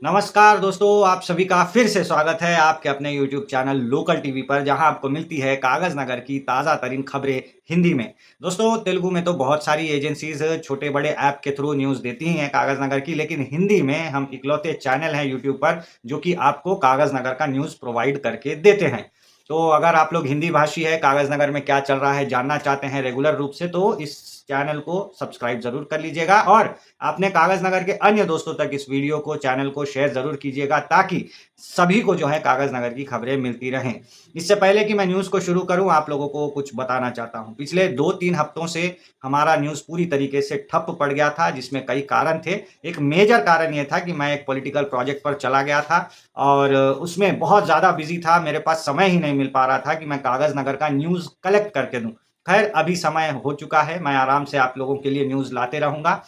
नमस्कार दोस्तों, आप सभी का फिर से स्वागत है आपके अपने यूट्यूब चैनल लोकल टीवी पर, जहां आपको मिलती है कागज़ नगर की ताज़ा तरीन खबरें हिंदी में। दोस्तों, तेलुगु में तो बहुत सारी एजेंसीज़ छोटे-बड़े ऐप के थ्रू न्यूज़ देती ही हैं कागज़ नगर की, लेकिन हिंदी में हम इकलौते चैनल हैं यूट्यूब पर जो कि आपको कागज़ नगर का न्यूज़ प्रोवाइड करके देते हैं। तो अगर आप लोग हिंदी भाषी हैं, कागज़ नगर में क्या चल रहा है जानना चाहते हैं रेगुलर रूप से, तो इस चैनल को सब्सक्राइब ज़रूर कर लीजिएगा और अपने कागज़ नगर के अन्य दोस्तों तक इस वीडियो को, चैनल को शेयर ज़रूर कीजिएगा ताकि सभी को जो है कागज़ नगर की खबरें मिलती रहें। इससे पहले कि मैं न्यूज़ को शुरू करूँ, आप लोगों को कुछ बताना चाहता हूँ। पिछले 2-3 हफ्तों से हमारा न्यूज़ पूरी तरीके से ठप पड़ गया था, जिसमें कई कारण थे। एक मेजर कारण ये था कि मैं एक पॉलिटिकल प्रोजेक्ट पर चला गया था और उसमें बहुत ज़्यादा बिज़ी था, मेरे पास समय ही नहीं मिल पा रहा था कि मैं कागज़ नगर का न्यूज़ कलेक्ट करके दूँ। ख़ैर, अभी समय हो चुका है, मैं आराम से आप लोगों के लिए न्यूज़ लाते रहूँगा।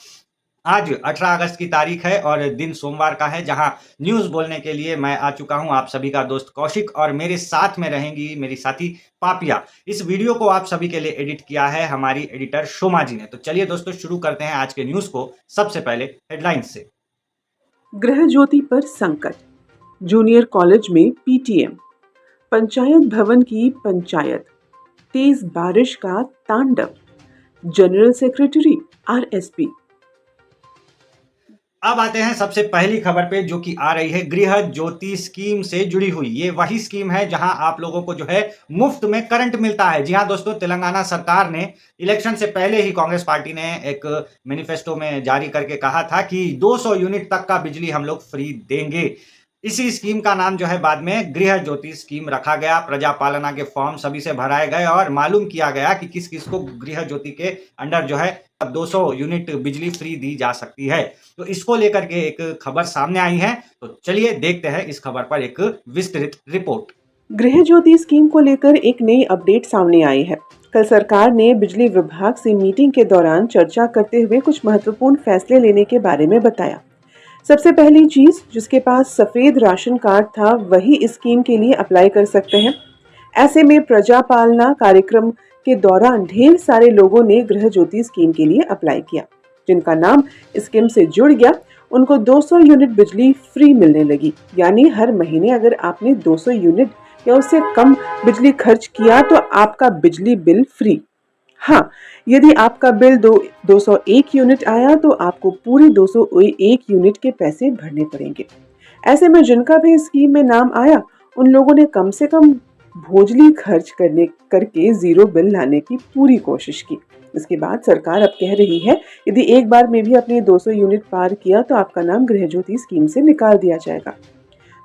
आज 18 अगस्त की तारीख है और दिन सोमवार का है, जहां न्यूज़ बोलने के लिए मैं आ चुका हूं, आप सभी का दोस्त कौशिक, और मेरे साथ में रहेंगी मेरी साथी पापिया। इस वीडियो को आप सभी के लिए एडिट किया है हमारी एडिटर शोमा जी ने। तो चलिए दोस्तों, शुरू करते हैं आज के न्यूज़ को। सबसे पहले हेडलाइंस से। गृह ज्योति पर संकट, जूनियर कॉलेज में पीटीएम, पंचायत भवन की पंचायत, तेज बारिश का तांडव, जनरल सेक्रेटरी आरएसपी। अब आते हैं सबसे पहली खबर पे, जो कि आ रही है गृह ज्योति स्कीम से जुड़ी हुई। ये वही स्कीम है जहां आप लोगों को जो है मुफ्त में करंट मिलता है। जी हां दोस्तों, तेलंगाना सरकार ने इलेक्शन से पहले ही कांग्रेस पार्टी ने एक मैनिफेस्टो में जारी करके कहा था कि 200 यूनिट तक का बिजली हम लोग फ्री देंगे। इसी स्कीम का नाम जो है बाद में गृह ज्योति स्कीम रखा गया। प्रजा पालना के फॉर्म सभी से भराए गए और मालूम किया गया कि किस किस को गृह ज्योति के अंडर जो है 200 यूनिट बिजली फ्री दी जा सकती है। तो इसको लेकर के एक खबर सामने आई है, तो चलिए देखते हैं इस खबर पर एक विस्तृत रिपोर्ट। गृह ज्योति स्कीम को लेकर एक नई अपडेट सामने आई है। कल सरकार ने बिजली विभाग से मीटिंग के दौरान चर्चा करते हुए कुछ महत्वपूर्ण फैसले लेने के बारे में बताया। सबसे पहली चीज, जिसके पास सफेद राशन कार्ड था वही इस स्कीम के लिए अप्लाई कर सकते हैं। ऐसे में प्रजा पालना कार्यक्रम के दौरान ढेर सारे लोगों ने गृह ज्योति स्कीम के लिए अप्लाई किया। जिनका नाम स्कीम से जुड़ गया, उनको 200 यूनिट बिजली फ्री मिलने लगी। यानी हर महीने अगर आपने 200 यूनिट या उससे कम बिजली खर्च किया तो आपका बिजली बिल फ्री। हाँ, यदि आपका बिल 201 यूनिट आया तो आपको पूरी 201 यूनिट के पैसे भरने पड़ेंगे। ऐसे में जिनका भी स्कीम में नाम आया, उन लोगों ने कम से कम भोजली खर्च करके जीरो बिल लाने की पूरी कोशिश की। इसके बाद सरकार अब कह रही है, यदि एक बार में भी अपने 200 यूनिट पार किया तो आपका नाम गृह ज्योति स्कीम से निकाल दिया जाएगा।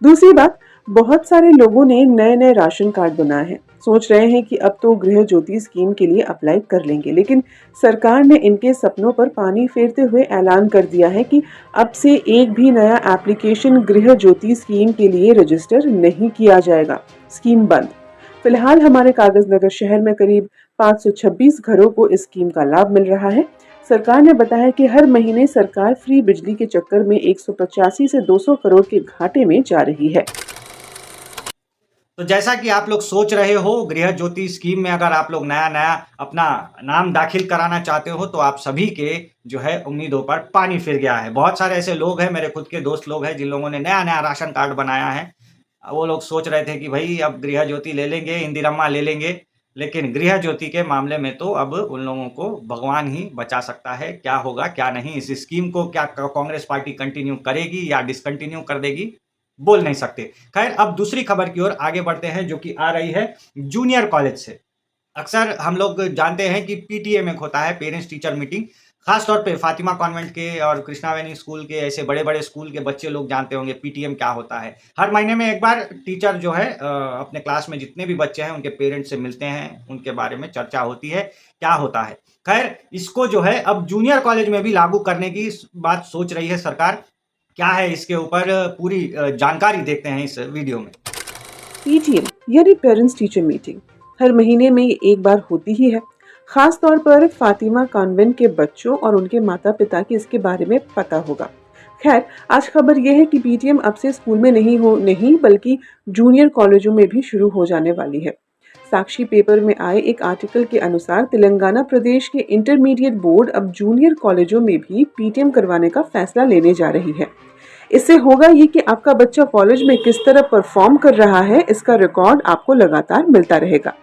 दूसरी बात, बहुत सारे लोगों ने नए नए राशन कार्ड बनाए हैं। सोच रहे हैं कि अब तो गृह ज्योति स्कीम के लिए अप्लाई कर लेंगे, लेकिन सरकार ने इनके सपनों पर पानी फेरते हुए ऐलान कर दिया है कि अब से एक भी नया एप्लीकेशन गृह ज्योति स्कीम के लिए रजिस्टर नहीं किया जाएगा। स्कीम बंद। फिलहाल हमारे कागज नगर शहर में करीब 526 घरों को इस स्कीम का लाभ मिल रहा है। सरकार ने बताया कि हर महीने सरकार फ्री बिजली के चक्कर में 185 से 200 करोड़ के घाटे में जा रही है। तो जैसा कि आप लोग सोच रहे हो, गृह ज्योति स्कीम में अगर आप लोग नया नया अपना नाम दाखिल कराना चाहते हो, तो आप सभी के जो है उम्मीदों पर पानी फिर गया है। बहुत सारे ऐसे लोग हैं, मेरे खुद के दोस्त लोग हैं, जिन लोगों ने नया नया राशन कार्ड बनाया है। वो लोग सोच रहे थे कि भाई अब गृह ज्योति ले लेंगे, इंदिरम्मा ले लेंगे, लेकिन गृह ज्योति के मामले में तो अब उन लोगों को भगवान ही बचा सकता है। क्या होगा क्या नहीं, इस स्कीम को क्या कांग्रेस पार्टी कंटिन्यू करेगी या डिसकंटिन्यू कर देगी, बोल नहीं सकते। खैर, अब दूसरी खबर की ओर आगे बढ़ते हैं, जो कि आ रही है जूनियर कॉलेज से। अक्सर हम लोग जानते हैं कि पीटीएम एक होता है, पेरेंट्स टीचर मीटिंग। खास तौर पे फातिमा कॉन्वेंट के और कृष्णा वैनी स्कूल के ऐसे बड़े-बड़े स्कूल के बच्चे लोग जानते होंगे पीटीएम क्या होता है। हर महीने में एक बार टीचर जो है अपने क्लास में जितने भी बच्चे हैं उनके पेरेंट्स से मिलते हैं, उनके बारे में चर्चा होती है, क्या होता है। खैर, इसको जो है अब जूनियर कॉलेज में भी लागू करने की बात सोच रही है सरकार। क्या है इसके ऊपर पूरी जानकारी देखते हैं इस वीडियो में। पीटीएम यानी पेरेंट्स टीचर मीटिंग हर महीने में एक बार होती ही है। खास तौर पर फातिमा कॉन्वेंट के बच्चों और उनके माता पिता की इसके बारे में पता होगा। खैर, आज खबर यह है कि पीटीएम अब से स्कूल में नहीं बल्कि जूनियर कॉलेजों में भी शुरू हो जाने वाली है। साक्षी पेपर में आए एक आर्टिकल के अनुसार तेलंगाना प्रदेश के इंटरमीडिएट बोर्ड अब जूनियर कॉलेजों में भी पीटीएम करवाने का फैसला लेने जा रही है। इससे होगा ये कि आपका बच्चा कॉलेज में किस तरह परफॉर्म कर रहा है, इसका रिकॉर्ड आपको लगातार मिलता रहेगा।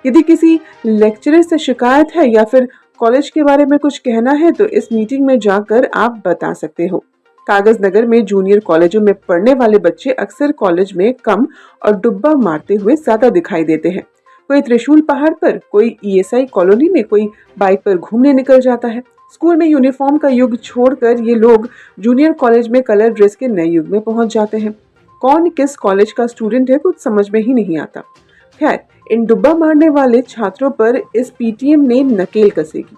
यदि किसी लेक्चरर से शिकायत है या फिर कॉलेज के बारे में कुछ कहना है तो इस मीटिंग में जाकर आप बता सकते हो। कागज नगर में जूनियर कॉलेजों में पढ़ने वाले बच्चे अक्सर कॉलेज में कम और डुब्बा मारते हुए ज्यादा दिखाई देते हैं। कोई त्रिशूल पहाड़ पर, कोई ईएसआई कॉलोनी में, कोई बाइक पर घूमने निकल जाता है। स्कूल में यूनिफॉर्म का युग छोड़कर ये लोग जूनियर कॉलेज में कलर ड्रेस के नए युग में पहुंच जाते हैं। कौन किस कॉलेज का स्टूडेंट है कुछ समझ में ही नहीं आता। खैर, इन डुब्बा मारने वाले छात्रों पर इस पीटीएम ने नकेल कसेगी।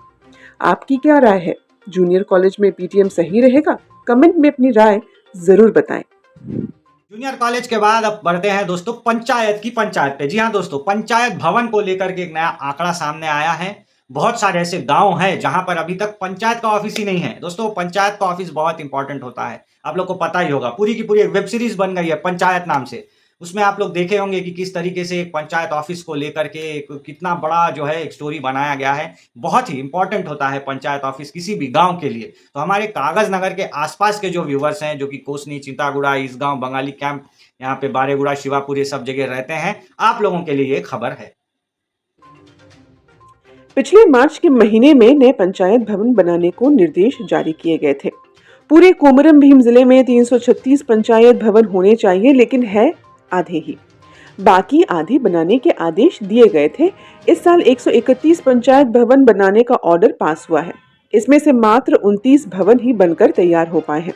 आपकी क्या राय है? जूनियर कॉलेज में पीटीएम सही रहेगा? कमेंट में अपनी राय जरूर बताएं। जूनियर कॉलेज के बाद अब बढ़ते हैं दोस्तों पंचायत की पंचायत पे। जी हाँ दोस्तों, पंचायत भवन को लेकर के एक नया आंकड़ा सामने आया है। बहुत सारे ऐसे गांव हैं जहां पर अभी तक पंचायत का ऑफिस ही नहीं है। दोस्तों, पंचायत का ऑफिस बहुत इंपॉर्टेंट होता है, आप लोग को पता ही होगा। पूरी की पूरी एक वेब सीरीज बन गई है पंचायत नाम से। उसमें आप लोग देखे होंगे कि किस तरीके से एक पंचायत ऑफिस को लेकर के कितना बड़ा जो है एक स्टोरी बनाया गया है। बहुत ही इंपॉर्टेंट होता है पंचायत ऑफिस किसी भी गांव के लिए। तो हमारे कागज नगर के आसपास के जो व्यूवर्स हैं, जो कि कोसनी, चिंतागुड़ा, इसगांव, बंगाली कैंप, यहाँ पे बारेगुड़ा, शिवापुर, ये सब जगह रहते हैं, आप लोगों के लिए ये खबर है। पिछले मार्च के महीने में नए पंचायत भवन बनाने को निर्देश जारी किए गए थे। पूरे कोमरम भीम जिले में 336 पंचायत भवन होने चाहिए, लेकिन है आधे ही। बाकी आधे बनाने के आदेश दिए गए थे। इस साल 131 पंचायत भवन बनाने का ऑर्डर पास हुआ है। इसमें से मात्र 29 भवन ही बनकर तैयार हो पाए हैं।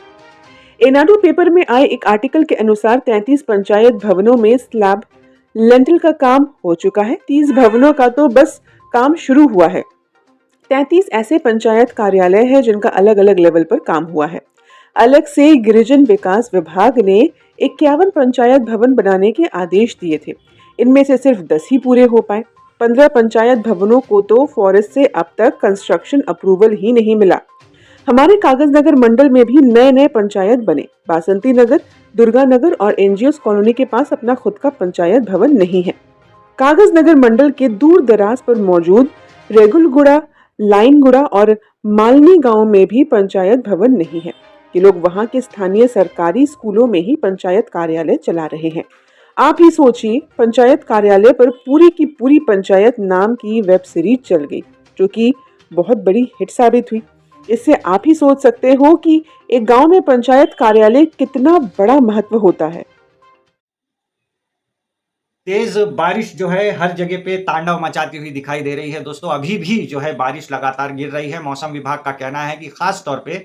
एनाडो पेपर में आए एक आर्टिकल के अनुसार 33 पंचायत भवनों में स्लैब लेंटल का काम हो चुका है। 30 भवनों का तो बस काम शुरू हुआ है। 33 ऐसे पंचायत कार्यालय हैं जिनका अलग अलग लेवल पर काम हुआ है। अलग से गिरिजन विकास विभाग ने 51 पंचायत भवन बनाने के आदेश दिए थे। इनमें से सिर्फ 10 ही पूरे हो पाए। 15 पंचायत भवनों को तो फॉरेस्ट से अब तक कंस्ट्रक्शन अप्रूवल ही नहीं मिला। हमारे कागज नगर मंडल में भी नए नए पंचायत बने। बासंती नगर, दुर्गा नगर और एनजीओ कॉलोनी के पास अपना खुद का पंचायत भवन नहीं है। कागज नगर मंडल के दूर दराज पर मौजूद रेगुलगुड़ा, लाइनगुड़ा और मालनी गांव में भी पंचायत भवन नहीं है। ये लोग वहां के स्थानीय सरकारी स्कूलों में ही पंचायत कार्यालय चला रहे हैं। आप ही सोचिए, पंचायत कार्यालय पर पूरी की पूरी पंचायत नाम की वेब सीरीज चल गई, जो कि बहुत बड़ी हिट साबित हुई। इससे आप ही सोच सकते हो कि एक गांव में पंचायत कार्यालय कितना बड़ा महत्व होता है। तेज बारिश जो है हर जगह पे तांडव मचाती हुई दिखाई दे रही है दोस्तों। अभी भी जो है बारिश लगातार गिर रही है। मौसम विभाग का कहना है कि खास तौर पे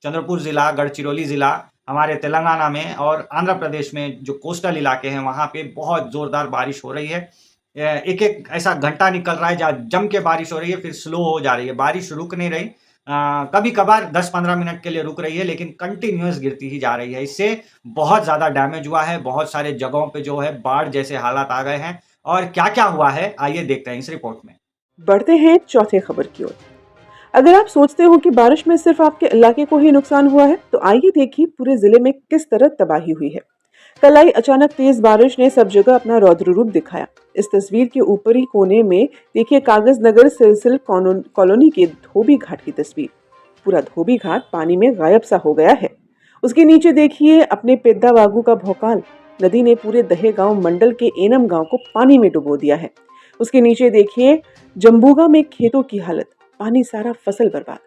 चंद्रपुर जिला, गढ़चिरौली जिला, हमारे तेलंगाना में और आंध्र प्रदेश में जो कोस्टल इलाके हैं वहां पे बहुत जोरदार बारिश हो रही है। एक एक ऐसा घंटा निकल रहा है जहाँ जम के बारिश हो रही है, फिर स्लो हो जा रही है, बारिश रुक नहीं रही। कभी कभार 10-15 मिनट के लिए रुक रही है, लेकिन कंटिन्यूअस गिरती ही जा रही है। इससे बहुत ज़्यादा डैमेज हुआ है। बहुत सारे जगहों पे जो है बाढ़ जैसे हालात आ गए हैं। और क्या क्या हुआ है आइए देखते हैं इस रिपोर्ट में। बढ़ते हैं चौथे खबर की ओर। अगर आप सोचते हो कि बारिश में सिर्फ आपके इलाके को ही नुकसान हुआ है, तो आइए देखिए पूरे जिले में किस तरह तबाही हुई है। कल आई अचानक तेज बारिश ने सब जगह अपना रौद्र रूप दिखाया। इस तस्वीर के ऊपरी कोने में देखिए कागज नगर सिलसिल कॉलोनी के धोबी घाट की तस्वीर। पूरा धोबी घाट पानी में गायब सा हो गया है। उसके नीचे देखिए अपने पेद्दा बागू का भोकाल। नदी ने पूरे दहेगांव मंडल के एनम गांव को पानी में डुबो दिया है। उसके नीचे देखिए जम्बूगा में खेतों की हालत, पानी सारा फसल बर्बाद।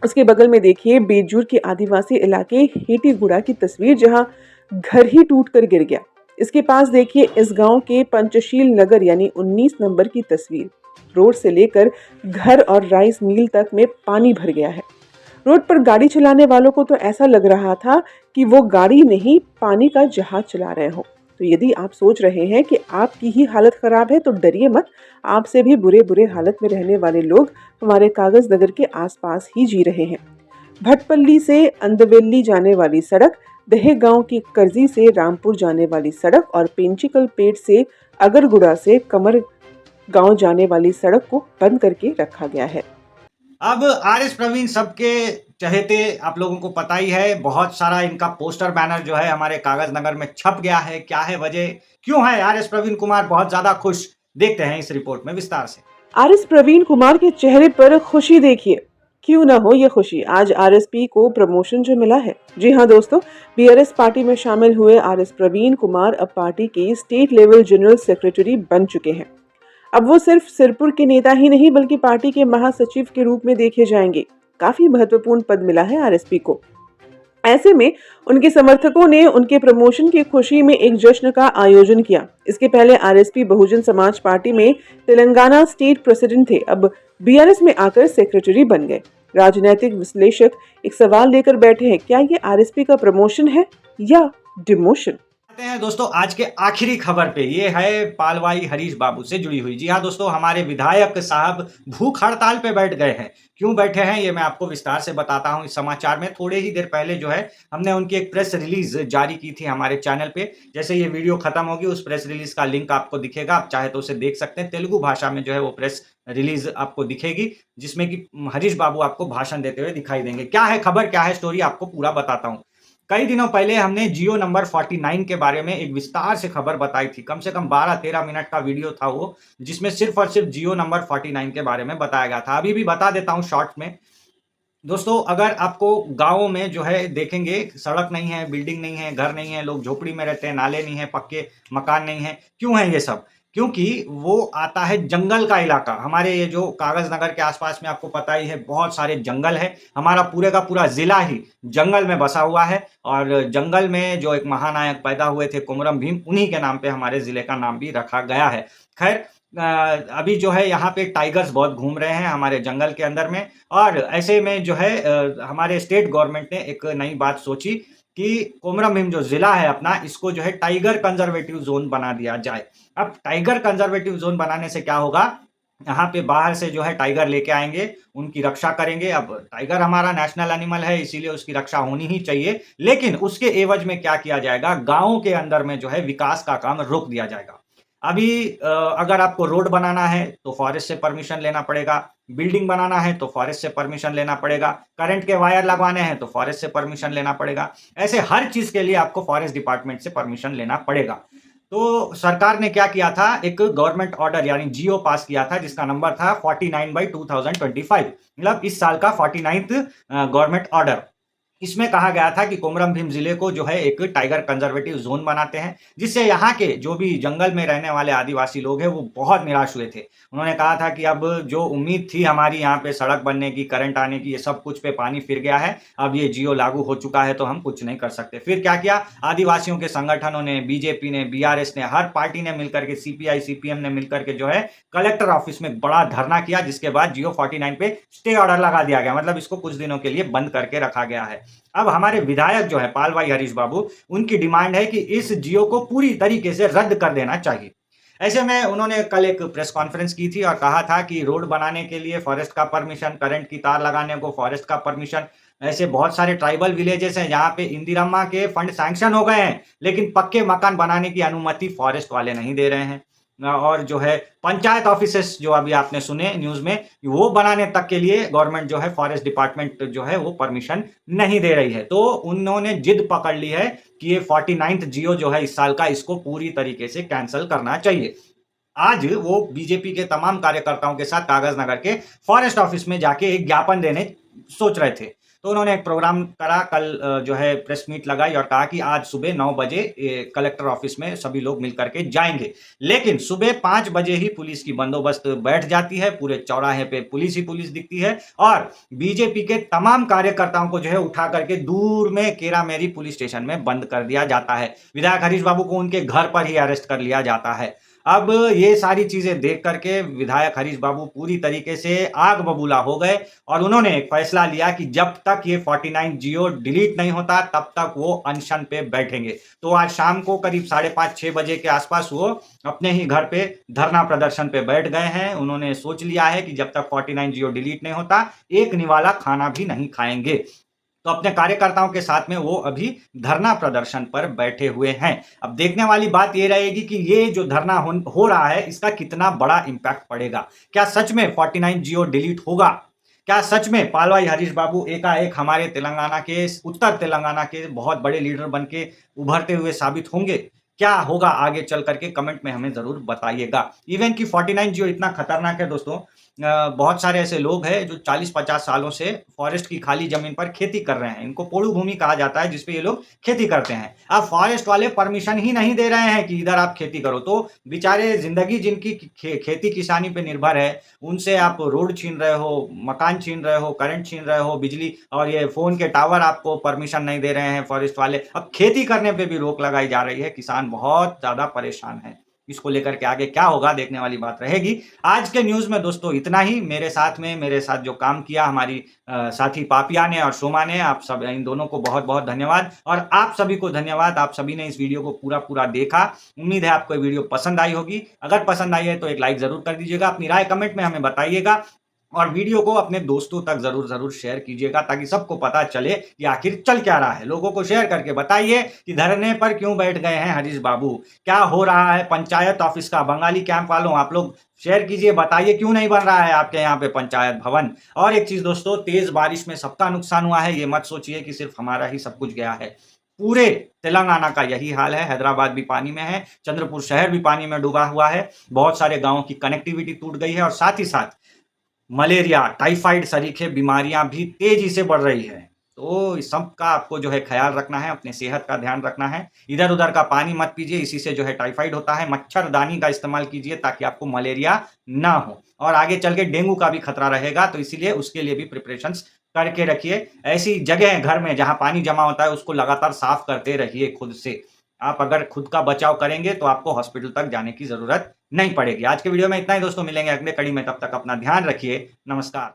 उसके बगल में देखिए बेजूर के आदिवासी इलाके हेटीगुड़ा की तस्वीर, जहां घर ही टूट कर गिर गया। इसके पास देखिए इस गांव के पंचशील नगर यानी 19 नंबर की तस्वीर। रोड से लेकर घर और राइस मिल तक में पानी भर गया है। रोड पर गाड़ी चलाने वालों को तो ऐसा लग रहा था कि वो गाड़ी नहीं पानी का जहाज चला रहे हो। तो यदि आप सोच रहे हैं कि आपकी ही हालत खराब है तो डरिए मत। आपसे भी बुरे बुरे हालत में रहने वाले लोग हमारे कागज नगर के आसपास ही जी रहे हैं। भटपल्ली से अंदवेली जाने वाली सड़क, दहेगांव की करजी से रामपुर जाने वाली सड़क और पेंचिकल पेट से अगरगुड़ा से कमर गांव जाने वाली सड़क को बंद करके रखा गया है। अब आर.एस. प्रवीण सबके चहेते, आप लोगों को पता ही है। बहुत सारा इनका पोस्टर बैनर जो है हमारे कागज नगर में छप गया है। क्या है वजह, क्यों है आर.एस. प्रवीण कुमार बहुत ज्यादा खुश, देखते हैं इस रिपोर्ट में विस्तार से। आर.एस. प्रवीण कुमार के चेहरे पर खुशी देखिए। क्यों ना हो ये खुशी, आज आरएसपी को प्रमोशन जो मिला है। जी हाँ दोस्तों, बीआरएस पार्टी में शामिल हुए आरएस प्रवीण कुमार अब पार्टी के स्टेट लेवल जनरल सेक्रेटरी बन चुके हैं। अब वो सिर्फ सिरपुर के नेता ही नहीं बल्कि पार्टी के महासचिव के रूप में देखे जाएंगे। काफी महत्वपूर्ण पद मिला है आरएसपी को। ऐसे में उनके समर्थकों ने उनके प्रमोशन की खुशी में एक जश्न का आयोजन किया। इसके पहले आरएसपी बहुजन समाज पार्टी में तेलंगाना स्टेट प्रेसिडेंट थे, अब बीआरएस में आकर सेक्रेटरी बन गए। राजनीतिक विश्लेषक एक सवाल लेकर बैठे हैं, क्या ये आरएसपी का प्रमोशन है या डिमोशन? आते हैं दोस्तों आज के आखिरी खबर पे। ये है पालवाई हरीश बाबू से जुड़ी हुई। जी हाँ दोस्तों, हमारे विधायक साहब भूख हड़ताल पे बैठ गए हैं। क्यों बैठे हैं ये मैं आपको विस्तार से बताता हूँ इस समाचार में। थोड़े ही देर पहले जो है हमने उनकी एक प्रेस रिलीज जारी की थी हमारे चैनल पे। जैसे ये वीडियो खत्म होगी उस प्रेस रिलीज का लिंक आपको दिखेगा, आप चाहे तो उसे देख सकते हैं। तेलुगु भाषा में जो है वो प्रेस रिलीज आपको दिखेगी, जिसमें कि हरीश बाबू आपको भाषण देते हुए दिखाई देंगे। क्या है खबर, क्या है स्टोरी, आपको पूरा बताता हूँ। कई दिनों पहले हमने जियो नंबर 49 के बारे में एक विस्तार से खबर बताई थी। कम से कम 12-13 मिनट का वीडियो था वो, जिसमें सिर्फ और सिर्फ जियो नंबर 49 के बारे में बताया गया था। अभी भी बता देता हूँ शॉर्ट में। दोस्तों, अगर आपको गाँव में जो है देखेंगे, सड़क नहीं है, बिल्डिंग नहीं है, घर नहीं है, लोग झोपड़ी में रहते हैं, नाले नहीं है, पक्के मकान नहीं है। क्यों है ये सब? क्योंकि वो आता है जंगल का इलाका। हमारे ये जो कागज नगर के आसपास में आपको पता ही है बहुत सारे जंगल है। हमारा पूरे का पूरा जिला ही जंगल में बसा हुआ है और जंगल में जो एक महानायक पैदा हुए थे कुमरम भीम, उन्हीं के नाम पे हमारे जिले का नाम भी रखा गया है। खैर, अभी जो है यहाँ पे टाइगर्स बहुत घूम रहे हैं हमारे जंगल के अंदर में, और ऐसे में जो है हमारे स्टेट गवर्नमेंट ने एक नई बात सोची कि कोमरम भीम जो जिला है अपना, इसको जो है टाइगर कंजर्वेटिव जोन बना दिया जाए। अब टाइगर कंजर्वेटिव जोन बनाने से क्या होगा, यहाँ पे बाहर से जो है टाइगर लेके आएंगे, उनकी रक्षा करेंगे। अब टाइगर हमारा नेशनल एनिमल है, इसीलिए उसकी रक्षा होनी ही चाहिए। लेकिन उसके एवज में क्या किया जाएगा, गाँव के अंदर में जो है विकास का काम रोक दिया जाएगा। अभी अगर आपको रोड बनाना है तो फॉरेस्ट से परमिशन लेना पड़ेगा, बिल्डिंग बनाना है तो फॉरेस्ट से परमिशन लेना पड़ेगा, करंट के वायर लगवाने हैं तो फॉरेस्ट से परमिशन लेना पड़ेगा। ऐसे हर चीज़ के लिए आपको फॉरेस्ट डिपार्टमेंट से परमिशन लेना पड़ेगा। तो सरकार ने क्या किया था, एक गवर्नमेंट ऑर्डर यानी जियो पास किया था, जिसका नंबर था 49/2025, मतलब इस साल का 49th गवर्नमेंट ऑर्डर। इसमें कहा गया था कि कोमरम भीम जिले को जो है एक टाइगर कंजर्वेटिव जोन बनाते हैं, जिससे यहाँ के जो भी जंगल में रहने वाले आदिवासी लोग हैं वो बहुत निराश हुए थे। उन्होंने कहा था कि अब जो उम्मीद थी हमारी यहाँ पे सड़क बनने की, करंट आने की, ये सब कुछ पे पानी फिर गया है। अब ये जियो लागू हो चुका है तो हम कुछ नहीं कर सकते। फिर क्या किया, आदिवासियों के संगठनों ने, बीजेपी ने, बीआरएस ने, हर पार्टी ने मिलकर के, सीपीआई सीपीएम ने मिलकर के जो है कलेक्टर ऑफिस में बड़ा धरना किया, जिसके बाद जियो 49 पे स्टे ऑर्डर लगा दिया गया। मतलब इसको कुछ दिनों के लिए बंद करके रखा गया है। अब हमारे विधायक जो है पालवाई हरीश बाबू, उनकी डिमांड है कि इस जियो को पूरी तरीके से रद्द कर देना चाहिए। ऐसे में उन्होंने कल एक प्रेस कॉन्फ्रेंस की थी और कहा था कि रोड बनाने के लिए फॉरेस्ट का परमिशन, करंट की तार लगाने को फॉरेस्ट का परमिशन। ऐसे बहुत सारे ट्राइबल विलेजेस हैं जहाँ पे इंदिरम्मा के फंड सैंक्शन हो गए हैं, लेकिन पक्के मकान बनाने की अनुमति फॉरेस्ट वाले नहीं दे रहे हैं। और जो है पंचायत ऑफिसेस जो अभी आपने सुने न्यूज़ में, वो बनाने तक के लिए गवर्नमेंट जो है, फॉरेस्ट डिपार्टमेंट जो है वो परमिशन नहीं दे रही है। तो उन्होंने जिद पकड़ ली है कि ये 49th जियो जो है इस साल का, इसको पूरी तरीके से कैंसल करना चाहिए। आज वो बीजेपी के तमाम कार्यकर्ताओं के साथ कागज नगर के फॉरेस्ट ऑफिस में जाके एक ज्ञापन देने सोच रहे थे। तो उन्होंने एक प्रोग्राम करा कल, जो है प्रेस मीट लगाई और कहा कि आज सुबह 9 बजे कलेक्टर ऑफिस में सभी लोग मिलकर के जाएंगे। लेकिन सुबह 5 बजे ही पुलिस की बंदोबस्त बैठ जाती है, पूरे चौराहे पे पुलिस ही पुलिस दिखती है और बीजेपी के तमाम कार्यकर्ताओं को जो है उठा करके दूर में केरामेरी पुलिस स्टेशन में बंद कर दिया जाता है। विधायक हरीश बाबू को उनके घर पर ही अरेस्ट कर लिया जाता है। अब ये सारी चीजें देख करके विधायक हरीश बाबू पूरी तरीके से आग बबूला हो गए और उन्होंने एक फैसला लिया कि जब तक ये 49 जियो डिलीट नहीं होता तब तक वो अनशन पे बैठेंगे। तो आज शाम को करीब 5:30-6 बजे के आसपास वो अपने ही घर पे धरना प्रदर्शन पे बैठ गए हैं। उन्होंने सोच लिया है कि जब तक 49 जियो डिलीट नहीं होता, एक निवाला खाना भी नहीं खाएंगे। तो अपने कार्यकर्ताओं के साथ में वो अभी धरना प्रदर्शन पर बैठे हुए हैं। अब देखने वाली बात ये रहेगी कि ये जो धरना हो रहा है, इसका कितना बड़ा इम्पैक्ट पड़ेगा। क्या सच में 49 जियो डिलीट होगा? क्या सच में पालवाई हरीश बाबू एकाएक हमारे तेलंगाना के, उत्तर तेलंगाना के बहुत बड़े लीडर बन के उभरते हुए साबित होंगे? क्या होगा आगे चल करके कमेंट में हमें ज़रूर बताइएगा। इवन कि 49 जियो इतना खतरनाक है दोस्तों, बहुत सारे ऐसे लोग हैं जो 40-50 सालों से फॉरेस्ट की खाली ज़मीन पर खेती कर रहे हैं। इनको पोड़ू भूमि कहा जाता है, जिस पे ये लोग खेती करते हैं। अब फॉरेस्ट वाले परमिशन ही नहीं दे रहे हैं कि इधर आप खेती करो, तो बेचारे ज़िंदगी जिनकी खेती किसानी पे निर्भर है, उनसे आप रोड छीन रहे हो, मकान छीन रहे हो, करंट छीन रहे हो, बिजली और ये फ़ोन के टावर आपको परमिशन नहीं दे रहे हैं फॉरेस्ट वाले। अब खेती करने पे भी रोक लगाई जा रही है, किसान बहुत ज़्यादा परेशान हैं। इसको लेकर के आगे क्या होगा देखने वाली बात रहेगी। आज के न्यूज़ में दोस्तों इतना ही। मेरे साथ जो काम किया हमारी साथी पापिया ने और सोमा ने, आप सब इन दोनों को बहुत-बहुत धन्यवाद और आप सभी को धन्यवाद। आप सभी ने इस वीडियो को पूरा-पूरा देखा। उम्मीद है आपको ये वीडियो पसंद आई होगी। अगर पसंद आई है तो एक लाइक ज़रूर कर दीजिएगा। अपनी राय कमेंट में हमें बताइएगा और वीडियो को अपने दोस्तों तक ज़रूर शेयर कीजिएगा, ताकि सबको पता चले कि आखिर चल क्या रहा है। लोगों को शेयर करके बताइए कि धरने पर क्यों बैठ गए हैं हरीश बाबू? क्या हो रहा है पंचायत ऑफिस का? बंगाली कैंप वालों, आप लोग शेयर कीजिए, बताइए क्यों नहीं बन रहा है आपके यहाँ पे पंचायत भवन? और एक चीज़ दोस्तों, तेज़ बारिश में सबका नुकसान हुआ है, ये मत सोचिए कि सिर्फ हमारा ही सब कुछ गया है। पूरे तेलंगाना का यही हाल है। हैदराबाद भी पानी में है, चंद्रपुर शहर भी पानी में डूबा हुआ है। बहुत सारे गाँवों की कनेक्टिविटी टूट गई है और साथ ही साथ मलेरिया, टाइफाइड सरीखे बीमारियां भी तेजी से बढ़ रही है। तो इस सब का आपको जो है ख़्याल रखना है, अपने सेहत का ध्यान रखना है। इधर-उधर का पानी मत पीजिए, इसी से जो है टाइफाइड होता है। मच्छरदानी का इस्तेमाल कीजिए ताकि आपको मलेरिया ना हो और आगे चल के डेंगू का भी खतरा रहेगा, तो इसीलिए उसके लिए भी प्रिपरेशंस करके रखिए। ऐसी जगह घर में जहाँ पानी जमा होता है उसको लगातार साफ करते रहिए खुद से। आप अगर खुद का बचाव करेंगे तो आपको हॉस्पिटल तक जाने की ज़रूरत नहीं पड़ेगी। आज के वीडियो में इतना ही दोस्तों, मिलेंगे अगले कड़ी में, तब तक अपना ध्यान रखिए। नमस्कार।